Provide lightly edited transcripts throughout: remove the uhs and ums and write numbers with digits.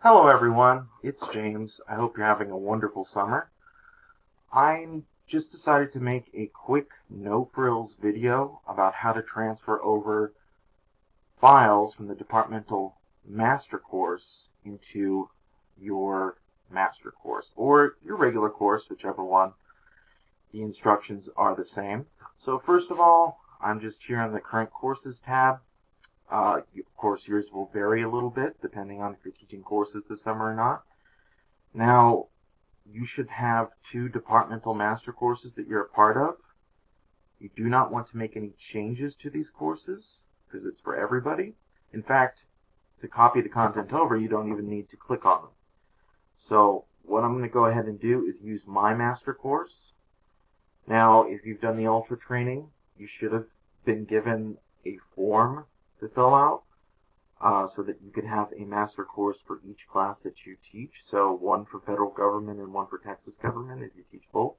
Hello everyone, it's James. I hope you're having a wonderful summer. I just decided to make a quick no-frills video about how to transfer over files from the departmental master course into your master course, or your regular course, whichever one. The instructions are the same. So first of all, I'm just here on the current courses tab. Of course, yours will vary a little bit depending on if you're teaching courses this summer or not. Now, you should have 2 departmental master courses that you're a part of. You do not want to make any changes to these courses because it's for everybody. In fact, to copy the content over, you don't even need to click on them. So what I'm going to go ahead and do is use my master course. Now, if you've done the Ultra training, you should have been given a form to fill out so that you could have a master course for each class that you teach. So one for federal government and one for Texas government if you teach both.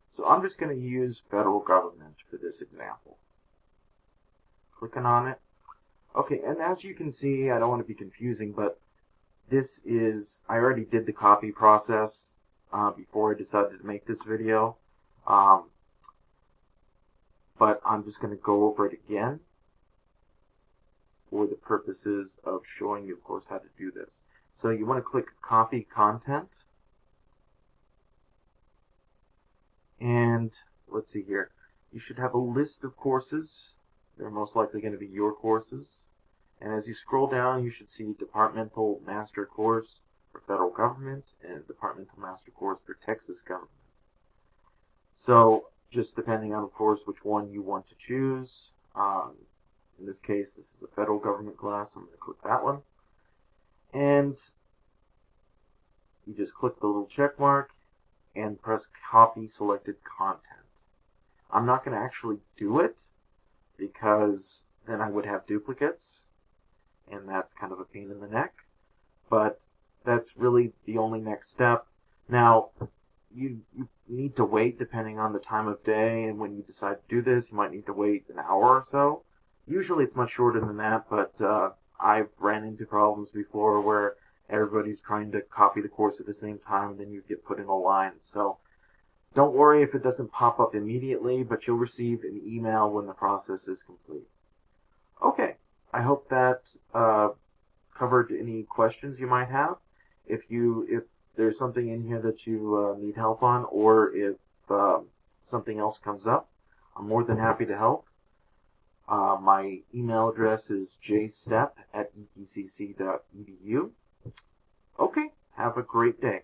So I'm just going to use federal government for this example. Clicking on it. Okay, and as you can see, I don't want to be confusing, but this is, I already did the copy process before I decided to make this video. But I'm just going to go over it again for the purposes of showing you, of course, how to do this. So you want to click Copy Content. And let's see here. You should have a list of courses. They're most likely going to be your courses. And as you scroll down, you should see Departmental Master Course for Federal Government and Departmental Master Course for Texas Government. So just depending on, of course, which one you want to choose. In this case, this is a federal government class, so I'm going to click that one. And you just click the little check mark and press Copy Selected Content. I'm not going to actually do it because then I would have duplicates, and that's kind of a pain in the neck. But that's really the only next step. Now, you need to wait depending on the time of day, and when you decide to do this, you might need to wait an hour or so. Usually it's much shorter than that, but I've ran into problems before where everybody's trying to copy the course at the same time, and then you get put in a line. So don't worry if it doesn't pop up immediately, but you'll receive an email when the process is complete. Okay, I hope that covered any questions you might have. If there's something in here that you need help on, or if something else comes up, I'm more than happy to help. My email address is jstep@epcc.edu. Okay, have a great day.